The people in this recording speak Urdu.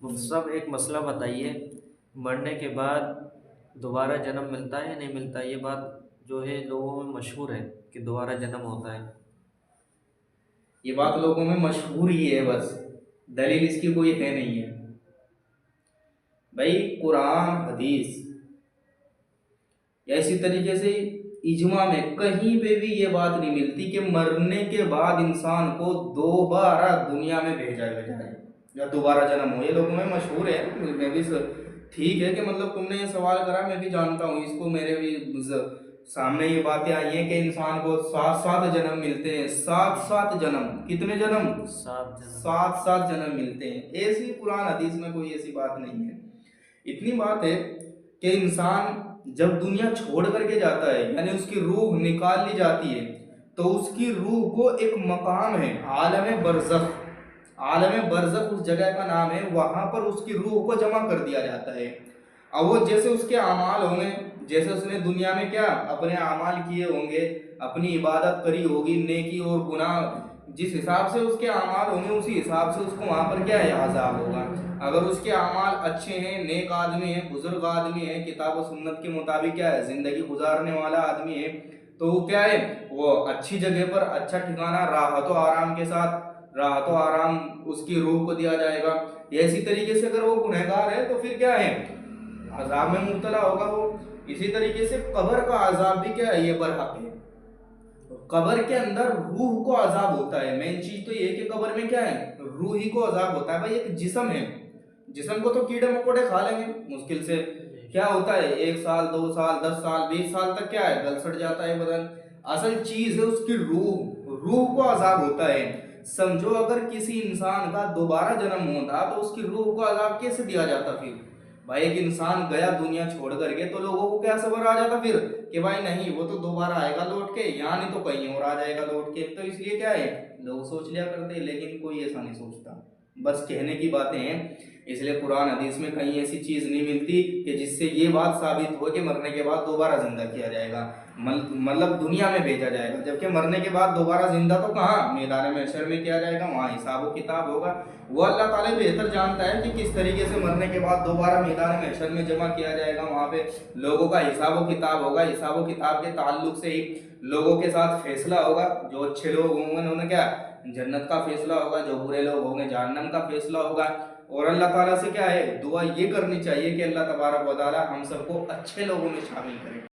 مفتی صاحب ایک مسئلہ بتائیے، مرنے کے بعد دوبارہ جنم ملتا ہے یا نہیں ملتا؟ یہ بات جو ہے لوگوں میں مشہور ہے کہ دوبارہ جنم ہوتا ہے۔ یہ بات لوگوں میں مشہور ہی ہے، بس دلیل اس کی کوئی ہے نہیں ہے بھائی۔ قرآن حدیث یا اسی طریقے سے اجماع میں کہیں پہ بھی یہ بات نہیں ملتی کہ مرنے کے بعد انسان کو دوبارہ دنیا میں بھیجا جائے یا دوبارہ جنم ہو۔ یہ لوگوں میں مشہور ہے، میں بھی ٹھیک ہے کہ مطلب تم نے یہ سوال کرا، میں بھی جانتا ہوں اس کو، میرے بھی سامنے یہ باتیں آئی ہیں کہ انسان کو سات سات جنم ملتے ہیں، سات سات جنم۔ کتنے جنم؟ 7 جنم۔ سات سات جنم ملتے ہیں۔ ایسی قرآن حدیث میں کوئی ایسی بات نہیں ہے۔ اتنی بات ہے کہ انسان جب دنیا چھوڑ کر کے جاتا ہے، یعنی اس کی روح نکال لی جاتی ہے، تو اس کی روح کو ایک مقام ہے عالم برزخ۔ عالم برزخ اس جگہ کا نام ہے، وہاں پر اس کی روح کو جمع کر دیا جاتا ہے۔ اور وہ جیسے اس کے اعمال ہوں گے، جیسے اس نے دنیا میں کیا اپنے اعمال کیے ہوں گے، اپنی عبادت کری ہوگی، نیکی اور گناہ، جس حساب سے اس کے اعمال ہوں گے اسی حساب سے اس کو وہاں پر کیا ہے عذاب ہوگا۔ اگر اس کے اعمال اچھے ہیں، نیک آدمی ہے، بزرگ آدمی ہے، کتاب و سنت کے مطابق کیا ہے زندگی گزارنے والا آدمی ہے، تو وہ کیا ہے وہ اچھی جگہ پر اچھا ٹھکانہ راحت و آرام کے ساتھ، راحت و آرام اس کی روح کو دیا جائے گا۔ اسی طریقے سے اگر وہ گنہگار ہے تو پھر کیا ہے عذاب میں مبتلا ہوگا وہ۔ اسی طریقے سے قبر کا عذاب بھی کیا ہے یہ برحق ہے۔ قبر کے اندر روح کو عذاب ہوتا ہے۔ مین چیز تو یہ کہ قبر میں کیا ہے روح ہی کو عذاب ہوتا ہے۔ بھائی ایک جسم ہے، جسم کو تو کیڑے مکوڑے کھا لیں گے مشکل سے، کیا ہوتا ہے 1 سال 2 سال 10 سال 20 سال تک کیا ہے گل سڑ جاتا ہے بدن۔ اصل چیز ہے اس کی روح، روح کو عذاب ہوتا ہے۔ سمجھو اگر کسی انسان کا دوبارہ جنم ہوتا تو اس کی روح کو عذاب کیسے دیا جاتا پھر؟ بھائی ایک انسان گیا دنیا چھوڑ کر کے تو لوگوں کو کیا صبر آ جاتا پھر کہ بھائی نہیں وہ تو دوبارہ آئے گا لوٹ کے، یہاں نہیں تو کہیں اور آ جائے گا لوٹ کے۔ تو اس لیے کیا ہے لوگ سوچ لیا کرتے، لیکن کوئی ایسا نہیں سوچتا، بس کہنے کی باتیں ہیں۔ اس لیے قرآن حدیث میں کہیں ایسی چیز نہیں ملتی کہ جس سے یہ بات ثابت ہو کہ مرنے کے بعد دوبارہ زندہ کیا جائے گا، مطلب دنیا میں بھیجا جائے گا، جبکہ مرنے کے بعد دوبارہ زندہ تو کہاں میدان محشر میں کیا جائے گا، وہاں حساب و کتاب ہوگا۔ وہ اللہ تعالیٰ بہتر جانتا ہے کہ کس طریقے سے مرنے کے بعد دوبارہ میدان محشر میں جمع کیا جائے گا، وہاں پہ لوگوں کا حساب و کتاب ہوگا۔ حساب و کتاب کے تعلق سے ہی لوگوں کے ساتھ فیصلہ ہوگا، جو اچھے لوگ ہوں گے انہوں نے کیا جنت کا فیصلہ ہوگا، جو برے لوگ ہوں گے جہنم کا فیصلہ ہوگا۔ اور اللہ تعالیٰ سے کیا ہے دعا یہ کرنی چاہیے کہ اللہ تبارک و تعالیٰ ہم سب کو اچھے لوگوں میں شامل کرے۔